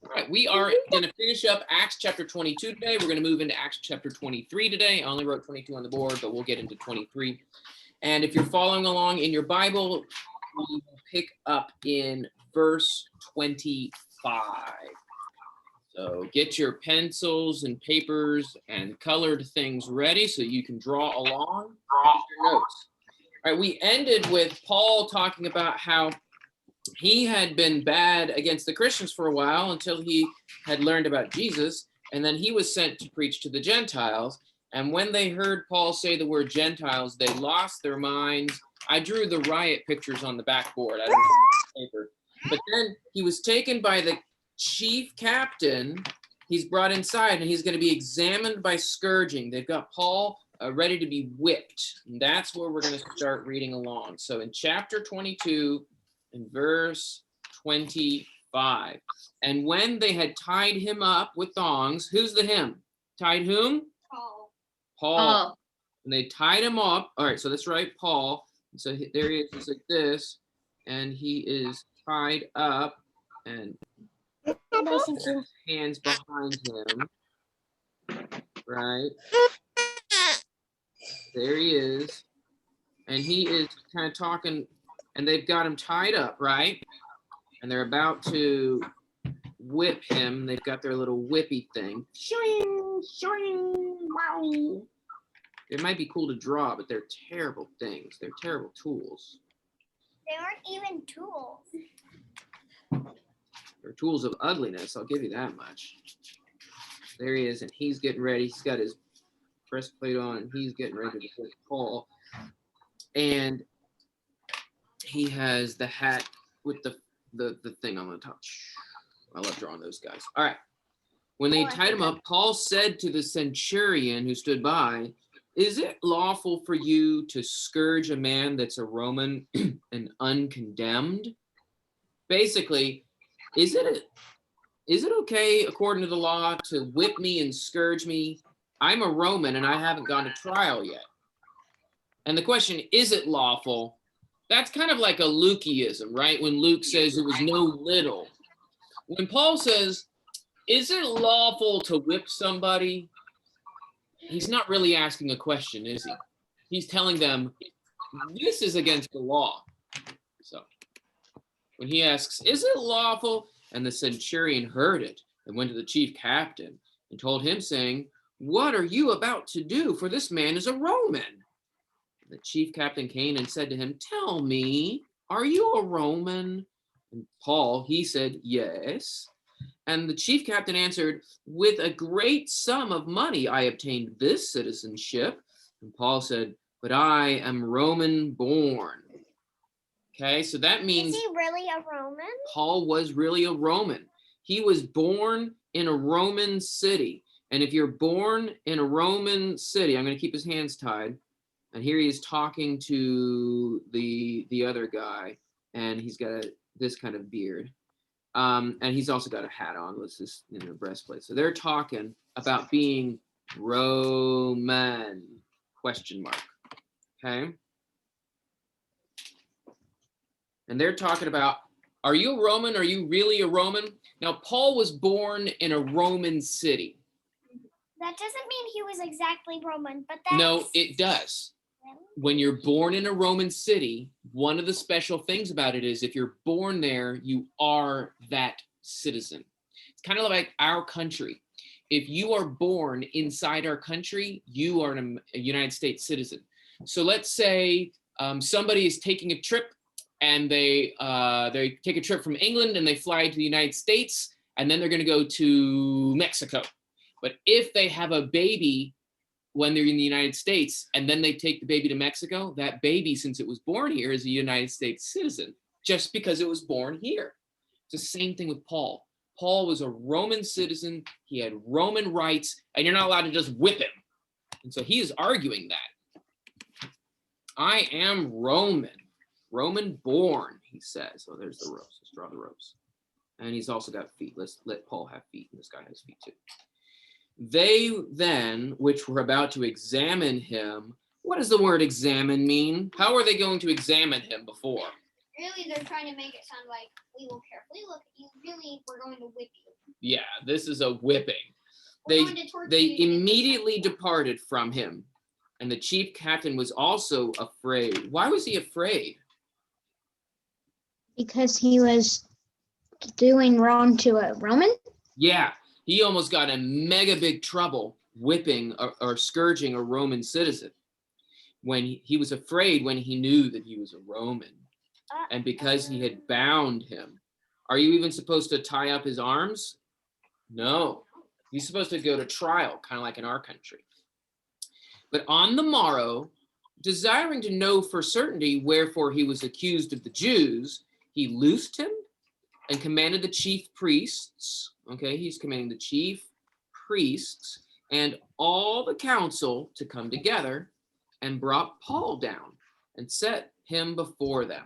All right, we are going to finish up Acts chapter 22 today. We're going to move into Acts chapter 23 today. I only wrote 22 on the board, but we'll get into 23. And if you're following along in your Bible, we will pick up in verse 25. So get your pencils and papers and colored things ready so you can draw along. Here's your notes. All right, we ended with Paul talking about how he had been bad against the Christians for a while until he had learned about Jesus, and then he was sent to preach to the Gentiles. And when they heard Paul say the word Gentiles, they lost their minds. I drew the riot pictures on the backboard. I don't know paper. But then he was taken by the chief captain. He's brought inside, and he's going to be examined by scourging. They've got Paul ready to be whipped. And that's where we're going to start reading along. So in chapter 22, in verse 25, and when they had tied him up with thongs, who's the him? Tied whom? Paul. And they tied him up. All right, so that's right, Paul. And so there he is, just like this, and he is tied up, and hands behind him. Right. There he is, and he is kind of talking. And they've got him tied up, right? And they're about to whip him. They've got their little whippy thing. Shing, shing, wow. It might be cool to draw, but they're terrible things. They're terrible tools. They aren't even tools. They're tools of ugliness, I'll give you that much. There he is, and he's getting ready. He's got his breastplate on, and he's getting ready to fight Paul. And he has the hat with the thing on the top. I love drawing those guys. All right. When they tied him up, Paul said to the centurion who stood by, "Is it lawful for you to scourge a man that's a Roman and uncondemned?" Basically, is it okay according to the law to whip me and scourge me? I'm a Roman and I haven't gone to trial yet. And the question, is it lawful? That's kind of like a Lukeism, right? When Luke says it was no little. When Paul says, is it lawful to whip somebody? He's not really asking a question, is he? He's telling them, this is against the law. So when he asks, is it lawful? And the centurion heard it and went to the chief captain and told him, saying, what are you about to do? For this man is a Roman. The chief captain came and said to him, tell me, are you a Roman? And Paul, he said, yes. And the chief captain answered, with a great sum of money I obtained this citizenship. And Paul said, but I am Roman born. Okay, so that means... Is he really a Roman? Paul was really a Roman. He was born in a Roman city. And if you're born in a Roman city, I'm going to keep his hands tied. And here he is talking to the other guy, and he's got this kind of beard. And he's also got a hat on with this breastplate. So they're talking about being Roman, ? Okay? And they're talking about, are you a Roman? Are you really a Roman? Now, Paul was born in a Roman city. That doesn't mean he was exactly Roman, but that's... No, it does. When you're born in a Roman city, one of the special things about it is if you're born there, you are that citizen. It's kind of like our country. If you are born inside our country, you are a United States citizen. So let's say somebody is taking a trip and they take a trip from England and they fly to the United States, and then they're going to go to Mexico. But if they have a baby when they're in the United States, and then they take the baby to Mexico, that baby, since it was born here, is a United States citizen, just because it was born here. It's the same thing with Paul. Paul was a Roman citizen. He had Roman rights, and you're not allowed to just whip him. And so he is arguing that. I am Roman born, he says. So there's the ropes. Let's draw the ropes. And he's also got feet. Let's let Paul have feet, and this guy has feet too. They then, which were about to examine him, what does the word examine mean? How are they going to examine him before? Really, they're trying to make it sound like we will carefully look at you. Really, we're going to whip you. Yeah, this is a whipping. We're going to torture They you. immediately departed from him, and the chief captain was also afraid. Why was he afraid? Because he was doing wrong to a Roman? Yeah, he almost got in mega big trouble whipping or scourging a Roman citizen. When he was afraid when he knew that he was a Roman, and because he had bound him. Are you even supposed to tie up his arms? No, he's supposed to go to trial, kind of like in our country. But on the morrow, desiring to know for certainty wherefore he was accused of the Jews, he loosed him and commanded the chief priests, okay, he's commanding the chief priests and all the council to come together, and brought Paul down and set him before them.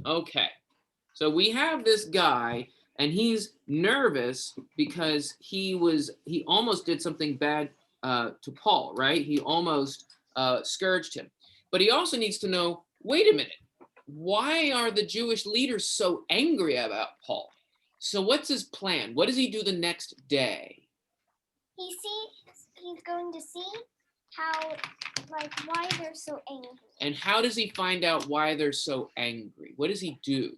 Okay, so we have this guy, and he's nervous because he almost did something bad to Paul, right? He almost scourged him. But he also needs to know, wait a minute, why are the Jewish leaders so angry about Paul? So what's his plan? What does he do the next day? He's going to see why they're so angry. And how does he find out why they're so angry? What does he do?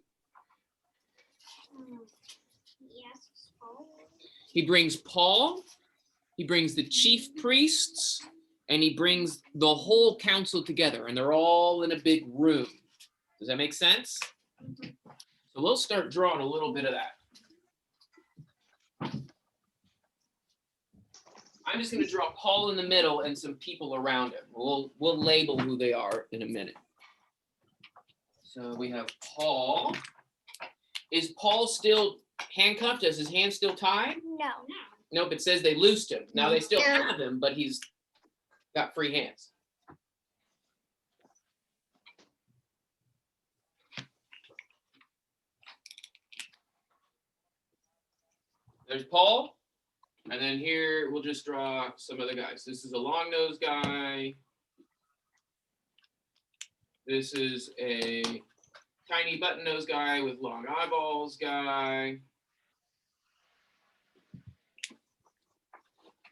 Yes, Paul. He brings Paul, he brings the chief priests, and he brings the whole council together, and they're all in a big room. Does that make sense? So we'll start drawing a little bit of that. I'm just going to draw Paul in the middle and some people around him. We'll label who they are in a minute. So we have Paul. Is Paul still handcuffed? Is his hands still tied? No. Nope, it says they loosed him. Now they still have him, but he's got free hands. There's Paul. And then here we'll just draw some other guys. This is a long-nosed guy. This is a tiny button-nosed guy with long eyeballs guy.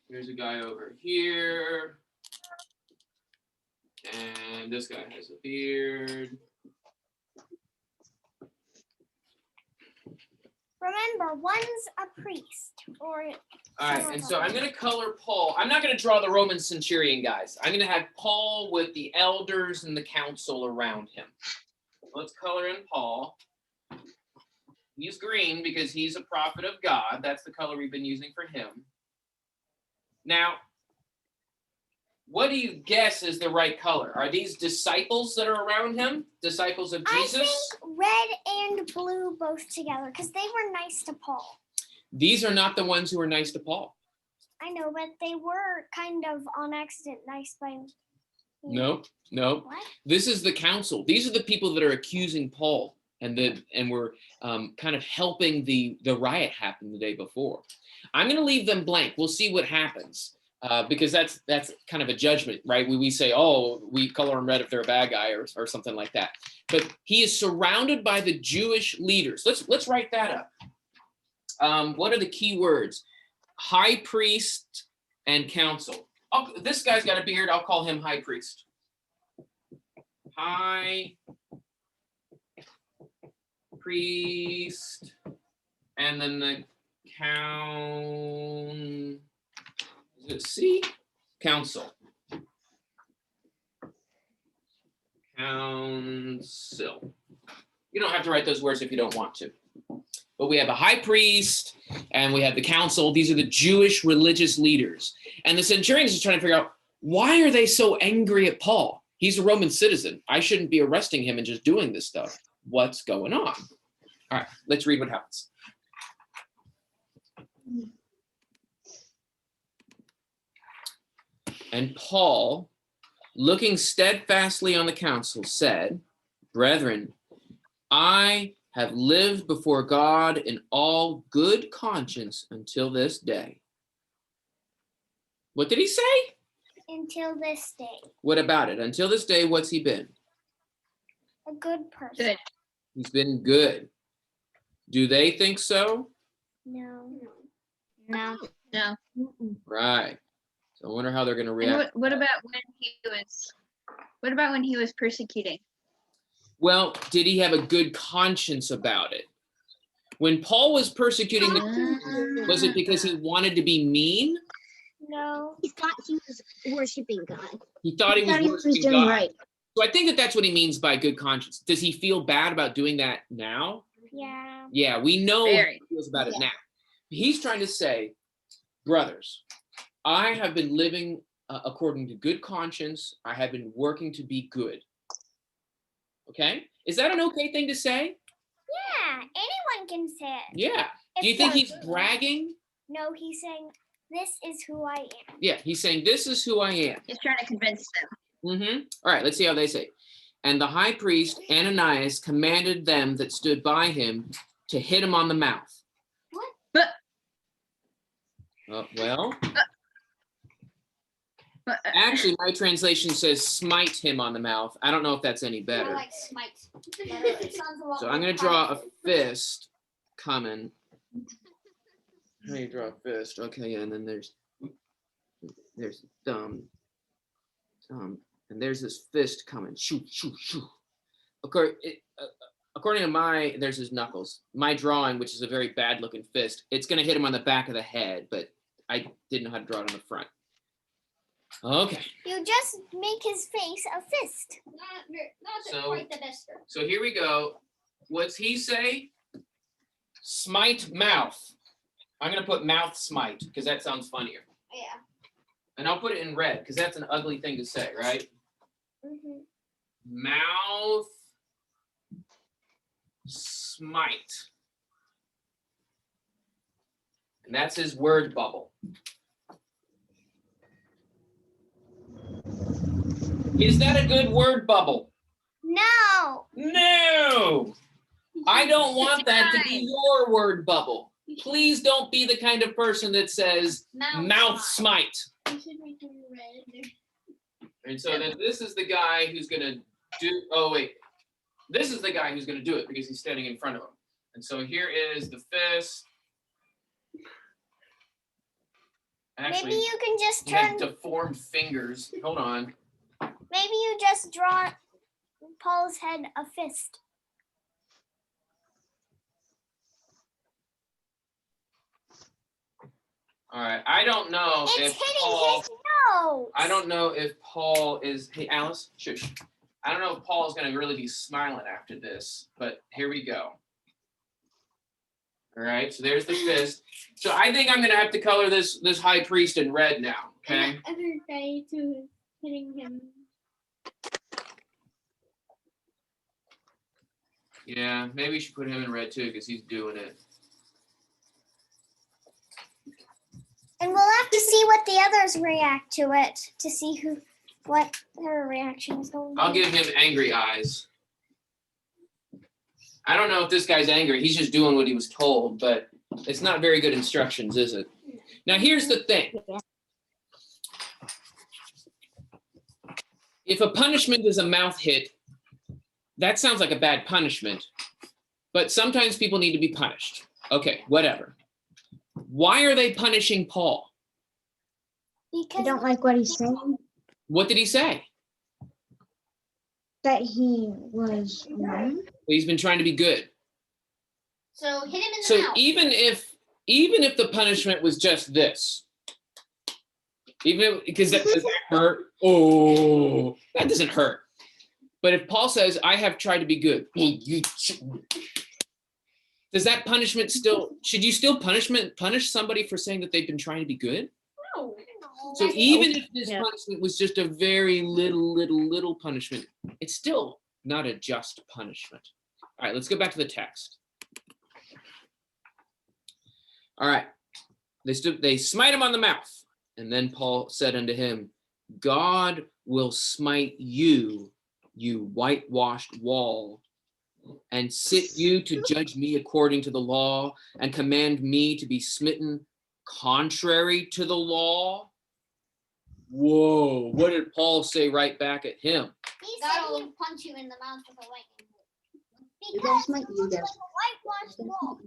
Here's a guy over here. And this guy has a beard. Remember, one's a priest. All right, and so I'm going to color Paul. I'm not going to draw the Roman centurion guys. I'm going to have Paul with the elders and the council around him. Let's color in Paul. He's green because he's a prophet of God. That's the color we've been using for him. Now, what do you guess is the right color? Are these disciples that are around him? Disciples of Jesus? I think red and blue both together because they were nice to Paul. These are not the ones who were nice to Paul. I know, but they were kind of on accident nice by him. No. What? This is the council. These are the people that are accusing Paul and were kind of helping the riot happen the day before. I'm going to leave them blank. We'll see what happens. Because that's kind of a judgment, right? We say, oh, we color them red if they're a bad guy or something like that. But he is surrounded by the Jewish leaders. Let's write that up. What are the key words? High priest and council. This guy's got a beard. I'll call him high priest. High priest. And then the council. Council. You don't have to write those words if you don't want to. But we have a high priest and we have the council. These are the Jewish religious leaders. And the centurions is trying to figure out, why are they so angry at Paul? He's a Roman citizen. I shouldn't be arresting him and just doing this stuff. What's going on? All right, let's read what happens. And Paul, looking steadfastly on the council, said, Brethren, I have lived before God in all good conscience until this day. What did he say? Until this day. What about it? Until this day, what's he been? A good person. Good. He's been good. Do they think so? No. No. No. Right. So I wonder how they're going to And react. what about when he was persecuting? Well, did he have a good conscience about it? When Paul was persecuting the Christians, was it because he wanted to be mean? No. He thought he was worshiping God. He thought he was worshiping doing God. right. So I think that that's what he means by good conscience. Does he feel bad about doing that now? Yeah. Yeah, we know how Very. he feels about it now. He's trying to say, brothers, I have been living according to good conscience. I have been working to be good. Okay? Is that an okay thing to say? Yeah. Anyone can say it. Yeah. Do you think he's bragging? No, he's saying, "This is who I am." Yeah, he's saying, this is who I am. He's trying to convince them. All right, let's see how they say. And the high priest Ananias commanded them that stood by him to hit him on the mouth. But Well, but, actually, my translation says smite him on the mouth. I don't know if that's any better. smite. So I'm going to draw a fist coming. How do you draw a fist? Okay, and then there's thumb, and there's this fist coming. Shoo, shoo, shoo. According to there's his knuckles. My drawing, which is a very bad looking fist, it's going to hit him on the back of the head, but I didn't know how to draw it on the front. Okay. You just make his face a fist. So- quite the best. So here we go. What's he say? Smite mouth. I'm going to put mouth smite because that sounds funnier. Yeah. And I'll put it in red because that's an ugly thing to say, right? Mm-hmm. Mouth smite. And that's his word bubble. Is that a good word bubble? No. No. I don't want that to be your word bubble. Please don't be the kind of person that says mouth smite. You should make him red. And so then this is the guy who's gonna do, oh wait, this is the guy who's gonna do it because he's standing in front of him. And so here is the fist. Maybe Actually, you can just he has turn. deformed fingers. Hold on. Maybe you just draw Paul's head a fist. All right, I don't know It's if hitting Paul, his nose. I don't know if Paul is, hey Alice, shush. I don't know if Paul is gonna really be smiling after this, but here we go. All right, so there's the fist. So I think I'm gonna have to color this high priest in red now, okay? Other guy too, hitting him. Yeah, maybe we should put him in red too, because he's doing it. And we'll have to see what the others react to it to see what their reaction is going to be. I'll give him angry eyes. I don't know if this guy's angry. He's just doing what he was told, but it's not very good instructions, is it? Now, here's the thing. If a punishment is a mouth hit, that sounds like a bad punishment, but sometimes people need to be punished. Okay, whatever. Why are they punishing Paul? I Because don't like what he's saying. What did he say? That he was wrong. He's been trying to be good. so hit him in the So mouth. even if the punishment was just this, because that doesn't hurt. Oh, that doesn't hurt. But if Paul says, "I have tried to be good," does that punishment still? Should you still punish somebody for saying that they've been trying to be good? No. So even if this Yeah. punishment was just a very little punishment, it's still not a just punishment. All right, let's go back to the text. All right, they smite him on the mouth, and then Paul said unto him, "God will smite you, you whitewashed wall, and sit you to judge me according to the law, and command me to be smitten contrary to the law." Whoa, what did Paul say right back at him? He said he'd punch you in the mouth with a lightning bolt. Because it looks like a whitewashed wall.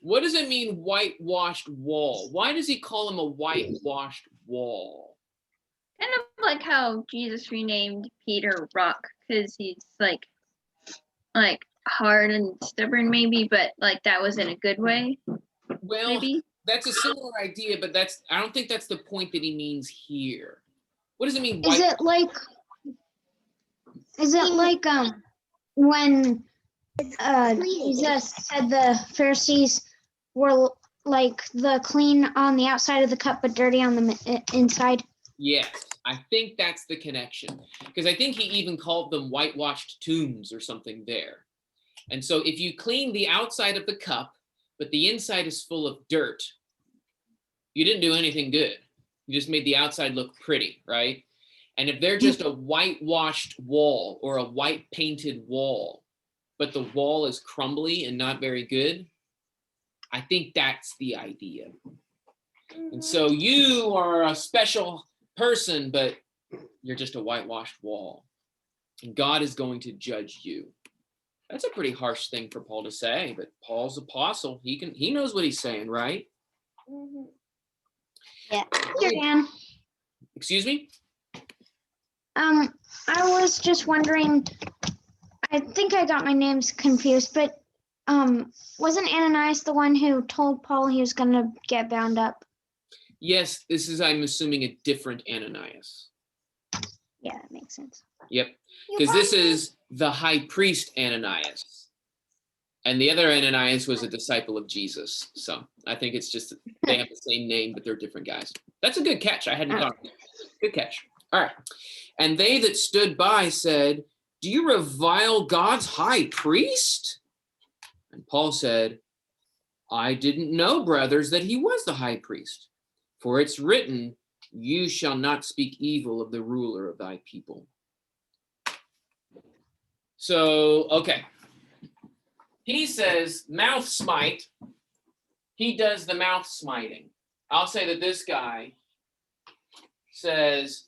What does it mean, whitewashed wall? Why does he call him a whitewashed wall? Kind of like how Jesus renamed Peter Rock, because he's like hard and stubborn, maybe, but like that was in a good way, Well, maybe. that's a similar idea, but I don't think that's the point that he means here. What does it mean? Is it like when Jesus said the Pharisees were like the clean on the outside of the cup but dirty on the inside? Yes, I think that's the connection, because I think he even called them whitewashed tombs or something there. And so if you clean the outside of the cup, but the inside is full of dirt, you didn't do anything good. You just made the outside look pretty, right? And if they're just a whitewashed wall or a white painted wall, but the wall is crumbly and not very good, I think that's the idea. And so you are a special person, but you're just a whitewashed wall. And God is going to judge you. That's a pretty harsh thing for Paul to say, but Paul's apostle. He knows what he's saying, right? Mhm. Yeah. Dan, Excuse me? I was just wondering, I think I got my names confused, but wasn't Ananias the one who told Paul he was gonna get bound up? Yes, this is, I'm assuming, a different Ananias. Yeah, that makes sense. Yep, You because this probably- is the high priest Ananias. And the other Ananias was a disciple of Jesus. So I think it's just, they have the same name, but they're different guys. That's a good catch. I hadn't thought of that. Good catch. All right. And they that stood by said, do you revile God's high priest? And Paul said, I didn't know, brothers, that he was the high priest. For it's written, you shall not speak evil of the ruler of thy people. So, okay. He says mouth smite. He does the mouth smiting. I'll say that this guy says,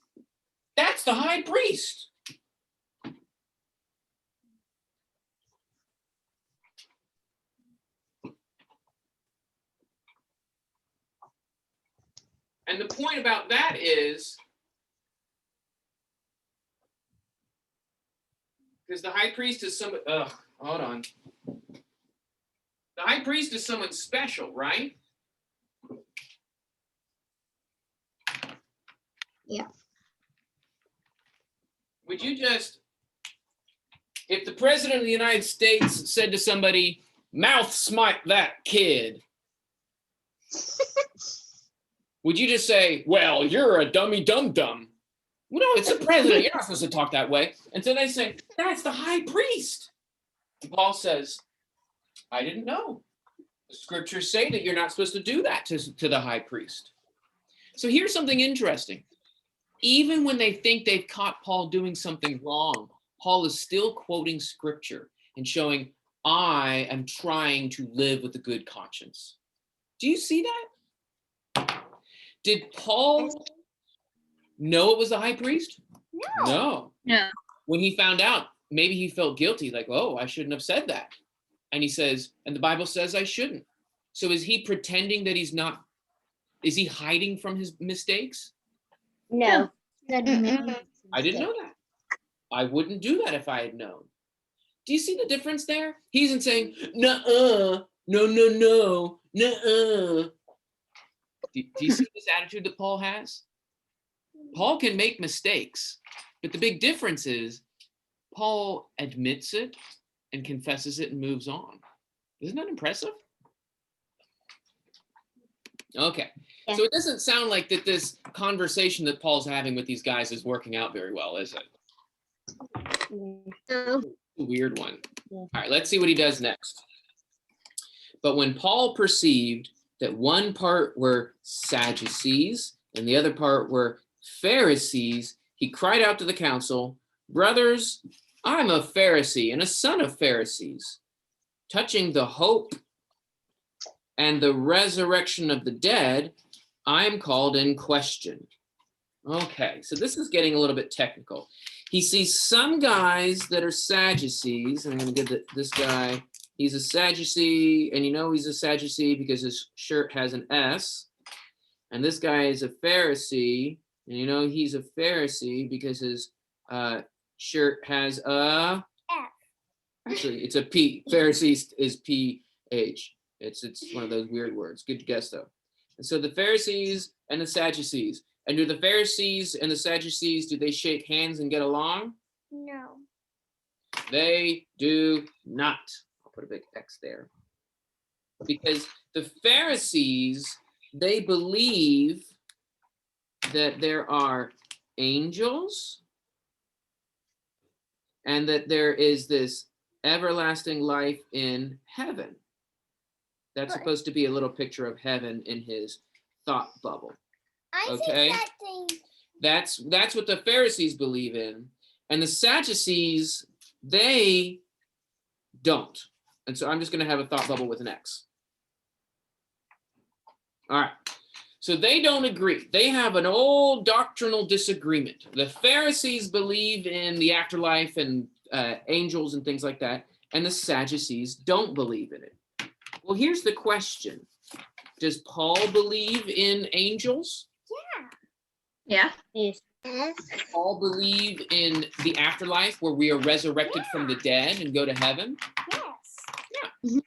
that's the high priest. And the point about that is, because the high priest is someone, hold on. The high priest is someone special, right? Yeah. Would you just, if the president of the United States said to somebody, mouth smite that kid, would you just say, well, you're a dummy dum-dum? Well, no, it's the president. You're not supposed to talk that way. And so they say, that's the high priest. And Paul says, I didn't know. The scriptures say that you're not supposed to do that to the high priest. So here's something interesting. Even when they think they've caught Paul doing something wrong, Paul is still quoting scripture and showing, I am trying to live with a good conscience. Do you see that? Did Paul know it was the high priest? No. No. When he found out, maybe he felt guilty, like, oh, I shouldn't have said that. And he says, and the Bible says I shouldn't. So is he pretending that he's not, is he hiding from his mistakes? No. I didn't know that. I wouldn't do that if I had known. Do you see the difference there? He isn't saying, nuh-uh, no, nuh-uh. Do you see this attitude that Paul has? Paul can make mistakes, but the big difference is Paul admits it and confesses it and moves on. Isn't that impressive? Okay, Yeah. so it doesn't sound like that this conversation that Paul's having with these guys is working out very well, is it? No. A weird one. Yeah. All right, let's see what he does next. But when Paul perceived that one part were Sadducees and the other part were Pharisees, he cried out to the council, brothers, I'm a Pharisee and a son of Pharisees. Touching the hope and the resurrection of the dead, I am called in question. Okay, so this is getting a little bit technical. He sees some guys that are Sadducees, and I'm going to give this guy, he's a Sadducee, and you know he's a Sadducee because his shirt has an S. And this guy is a Pharisee, and you know he's a Pharisee because his shirt has a F. Actually, it's a P. Pharisee is P-H. It's one of those weird words. Good guess though. And so the Pharisees and the Sadducees. And do the Pharisees and the Sadducees, do they shake hands and get along? No. They do not. I'll put a big X there. Because the Pharisees, they believe that there are angels and that there is this everlasting life in heaven. That's But- supposed to be a little picture of heaven in his thought bubble. I Okay. think that they That's what the Pharisees believe in. And the Sadducees, they don't. And so I'm just going to have a thought bubble with an X. All right. So they don't agree. They have an old doctrinal disagreement. The Pharisees believe in the afterlife and angels and things like that. And the Sadducees don't believe in it. Well, here's the question. Does Paul believe in angels? Yeah. Yes. Paul believe in the afterlife where we are resurrected from the dead and go to heaven? Yes.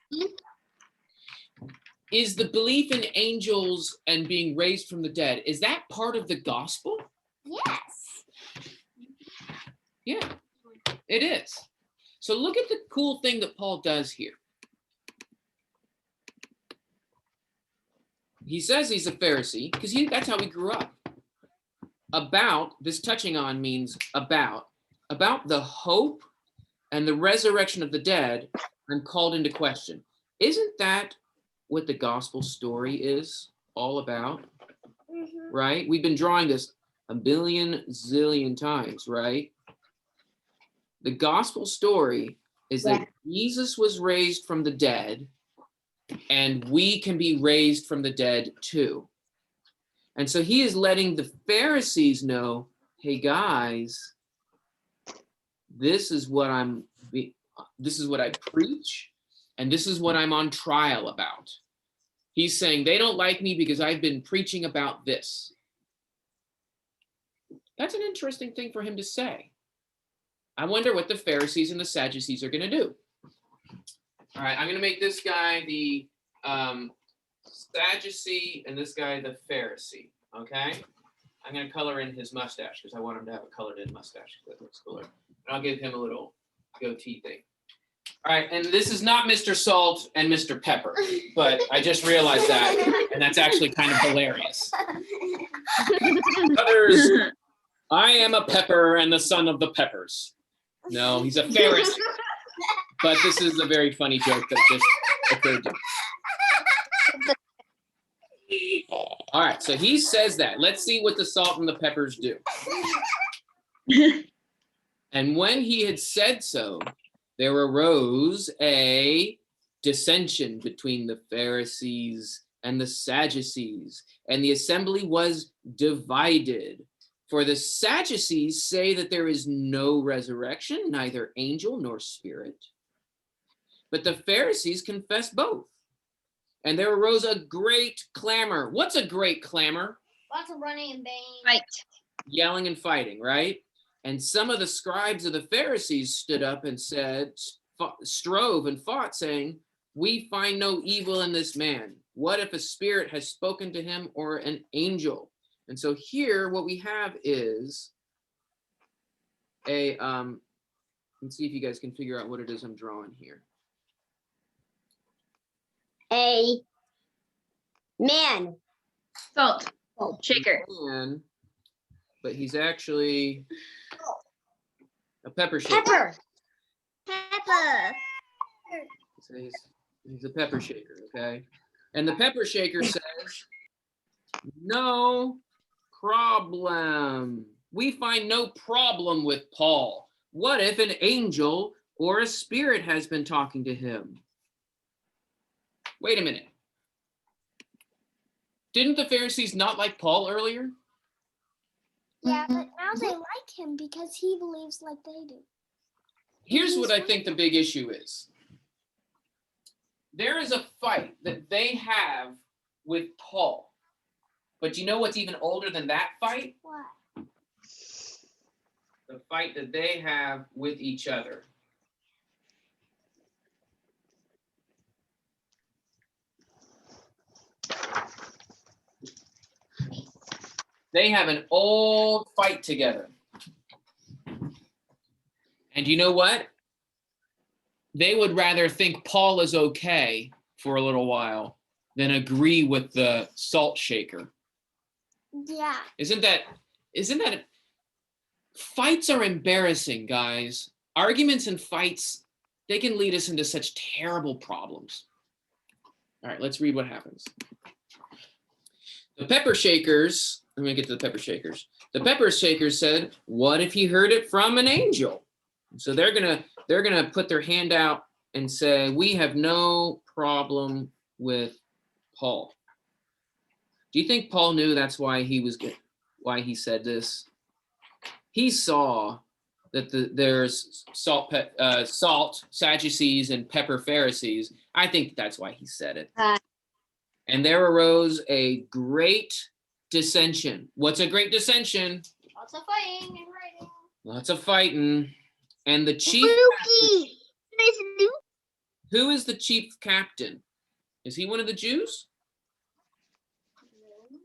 Is the belief in angels and being raised from the dead, is that part of the gospel? Yes. Yeah, it is. So look at the cool thing that Paul does here. He says he's a Pharisee because that's how he grew up. About, this touching on means about the hope and the resurrection of the dead, I'm called into question. Isn't that what the gospel story is all about, Mhm. right? We've been drawing this a billion zillion times, right? The gospel story is that Jesus was raised from the dead and we can be raised from the dead too. And so he is letting the Pharisees know, hey guys, this is what I preach, and this is what I'm on trial about. He's saying they don't like me because I've been preaching about this. That's an interesting thing for him to say. I wonder what the Pharisees and the Sadducees are going to do. All right, I'm going to make this guy the Sadducee and this guy the Pharisee, okay? I'm going to color in his mustache because I want him to have a colored in mustache because that looks cooler. And I'll give him a little goatee thing. All right, and this is not Mr. Salt and Mr. Pepper, but I just realized that, and that's actually kind of hilarious. Others, I am a pepper and the son of the peppers. No, he's a Pharisee. But this is a very funny joke that just occurred to me. All right, so he says that. Let's see what the salt and the peppers do. And when he had said so, there arose a dissension between the Pharisees and the Sadducees, and the assembly was divided. For the Sadducees say that there is no resurrection, neither angel nor spirit. But the Pharisees confess both. And there arose a great clamor. What's a great clamor? Lots of running and banging. Right. Yelling and fighting, right? And some of the scribes of the Pharisees stood up and said, strove and fought, saying, we find no evil in this man. What if a spirit has spoken to him or an angel? And so here what we have is a, let's see if you guys can figure out what it is I'm drawing here. A man. Salt. Shaker. Man, but he's actually a pepper shaker. Pepper. Pepper. So he's a pepper shaker, okay? And the pepper shaker says, no problem. We find no problem with Paul. What if an angel or a spirit has been talking to him? Wait a minute. Didn't the Pharisees not like Paul earlier? Yeah, but now they like him because he believes like they do. Here's what I think the big issue is. There is a fight that they have with Paul. But you know what's even older than that fight? What? The fight that they have with each other. They have an old fight together. And you know what? They would rather think Paul is okay for a little while than agree with the salt shaker. Yeah. Isn't that fights are embarrassing, guys. Arguments and fights, they can lead us into such terrible problems. All right, let's read what happens. The pepper shakers, let me get to the pepper shakers. The pepper shakers said, "What if he heard it from an angel?" So they're gonna put their hand out and say, "We have no problem with Paul." Do you think Paul knew that's why why he said this? He saw that there's salt Sadducees and pepper Pharisees. I think that's why he said it. And there arose a great dissension. What's a great dissension? Lots of fighting and writing. Lots of fighting. And the chief captain, who is the chief captain? Is he one of the Jews?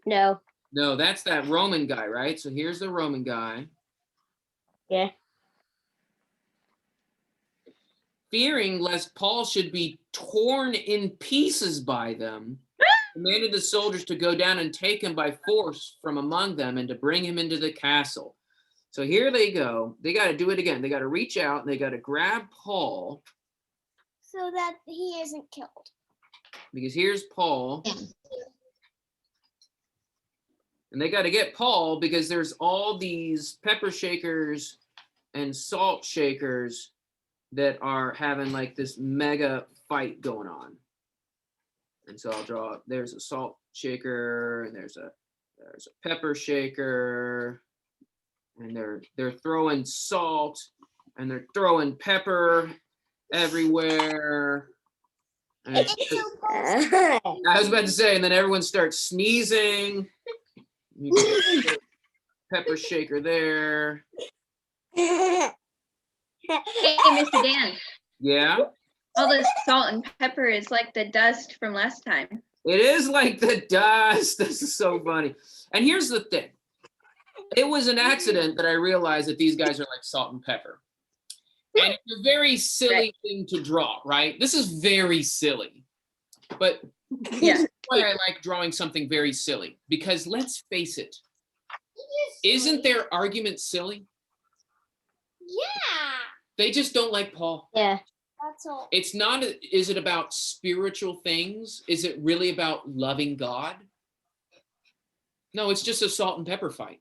No. No, that's that Roman guy, right? So here's the Roman guy. Yeah. Fearing lest Paul should be torn in pieces by them, commanded the soldiers to go down and take him by force from among them and to bring him into the castle. So here they go. They got to do it again. They got to reach out and they got to grab Paul. So that he isn't killed. Because here's Paul. And they got to get Paul because there's all these pepper shakers and salt shakers that are having like this mega fight going on. And so I'll draw, there's a salt shaker and there's a pepper shaker, and they're throwing salt and they're throwing pepper everywhere. And it's just, I was about to say, and then everyone starts sneezing. You can get pepper shaker there. Hey, Mr. Dan, Yeah, all this salt and pepper is like the dust from last time. it is like the dust. This is so funny. And here's the thing. It was an accident that I realized that these guys are like salt and pepper. And it's a very silly thing to draw, right? This is very silly. But here's why I like drawing something very silly. Because let's face it, isn't their argument silly? Yeah. They just don't like Paul. Yeah. That's all. It's not, is it about spiritual things? Is it really about loving God? No, it's just a salt and pepper fight.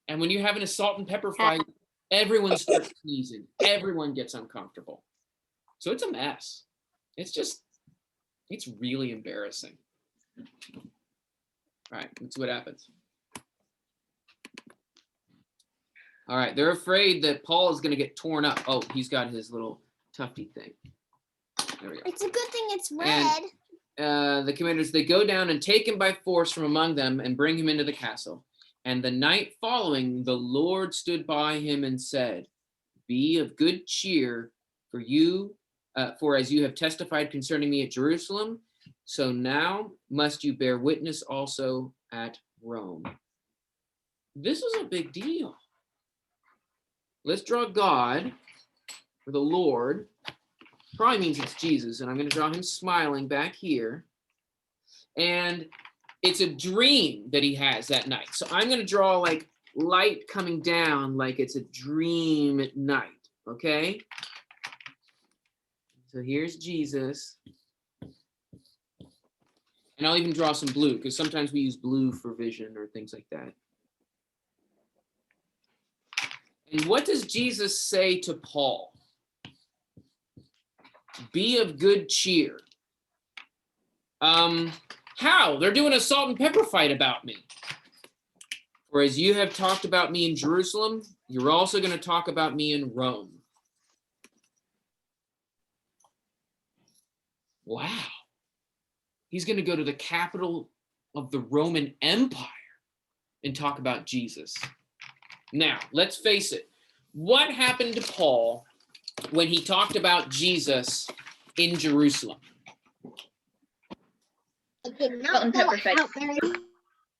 And when you're having a salt and pepper fight, everyone starts sneezing. Everyone gets uncomfortable. So it's a mess. It's really embarrassing. All right, let's see what happens. All right, they're afraid that Paul is going to get torn up. Oh, he's got his little tufty thing. There we go. It's a good thing it's red. The commanders, they go down and take him by force from among them and bring him into the castle. And the night following, the Lord stood by him and said, "Be of good cheer, for as you have testified concerning me at Jerusalem, so now must you bear witness also at Rome." This was a big deal. Let's draw God, or the Lord. Probably means it's Jesus, and I'm going to draw him smiling back here. And it's a dream that he has that night. So I'm going to draw like light coming down like it's a dream at night, okay? So here's Jesus. And I'll even draw some blue because sometimes we use blue for vision or things like that. And what does Jesus say to Paul? Be of good cheer. How? They're doing a salt and pepper fight about me. Whereas you have talked about me in Jerusalem, you're also going to talk about me in Rome. Wow. He's going to go to the capital of the Roman Empire and talk about Jesus. Now, let's face it. What happened to Paul when he talked about Jesus in Jerusalem? Salt and pepper fight.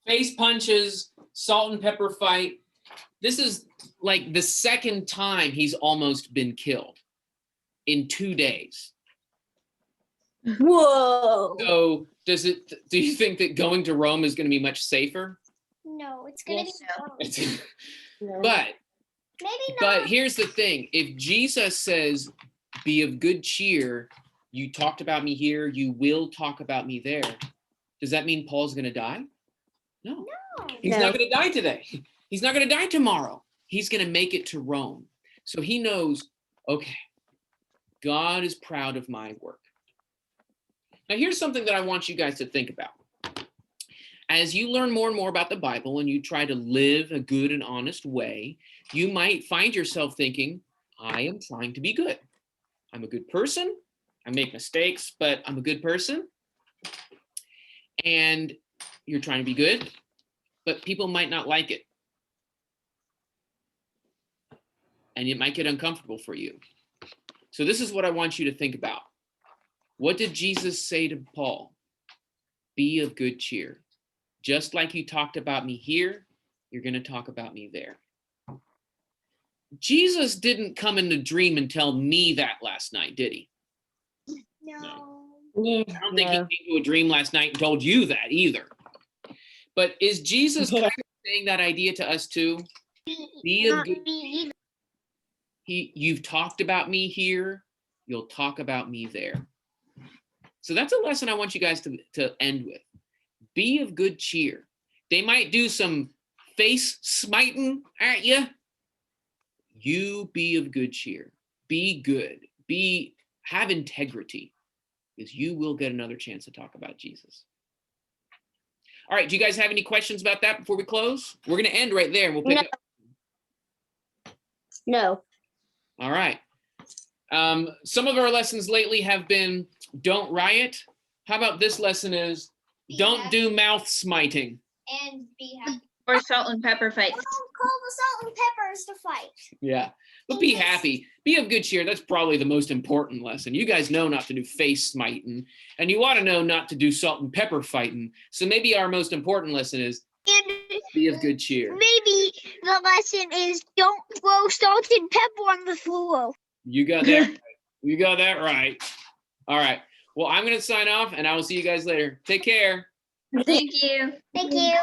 Face punches, salt and pepper fight. This is like the second time he's almost been killed in 2 days. Whoa. So do you think that going to Rome is going to be much safer? No, it's gonna Yes. be wrong. But Maybe not. But here's the thing. If Jesus says, be of good cheer, you talked about me here, you will talk about me there. Does that mean Paul's going to die? No. He's No. not going to die today. He's not going to die tomorrow. He's going to make it to Rome. So he knows, okay, God is proud of my work. Now, here's something that I want you guys to think about. As you learn more and more about the Bible and you try to live a good and honest way, you might find yourself thinking, I am trying to be good. I'm a good person. I make mistakes, but I'm a good person. And you're trying to be good, but people might not like it. And it might get uncomfortable for you. So this is what I want you to think about. What did Jesus say to Paul? Be of good cheer. Just like you talked about me here, you're going to talk about me there. Jesus didn't come in a dream and tell me that last night, did he? No. Yeah. I don't think he came to a dream last night and told you that either. But is Jesus kind of saying that idea to us too? Be of good. You've talked about me here, you'll talk about me there. So that's a lesson I want you guys to end with. Be of good cheer. They might do some face smiting at you. You be of good cheer. Be good. Have integrity, because you will get another chance to talk about Jesus. All right, do you guys have any questions about that before we close? We're going to end right there and we'll pick up. No. All right. Some of our lessons lately have been don't riot. How about this lesson is don't do mouth smiting. And be happy. Or salt and pepper fights. Don't call the salt and peppers to fight. Yeah. But be happy. Be of good cheer. That's probably the most important lesson. You guys know not to do face smiting, and you ought to know not to do salt and pepper fighting. So maybe our most important lesson is be of good cheer. Maybe the lesson is don't throw salt and pepper on the floor. You got that right. You got that right. All right. Well, I'm going to sign off, and I will see you guys later. Take care. Thank you. Thank you.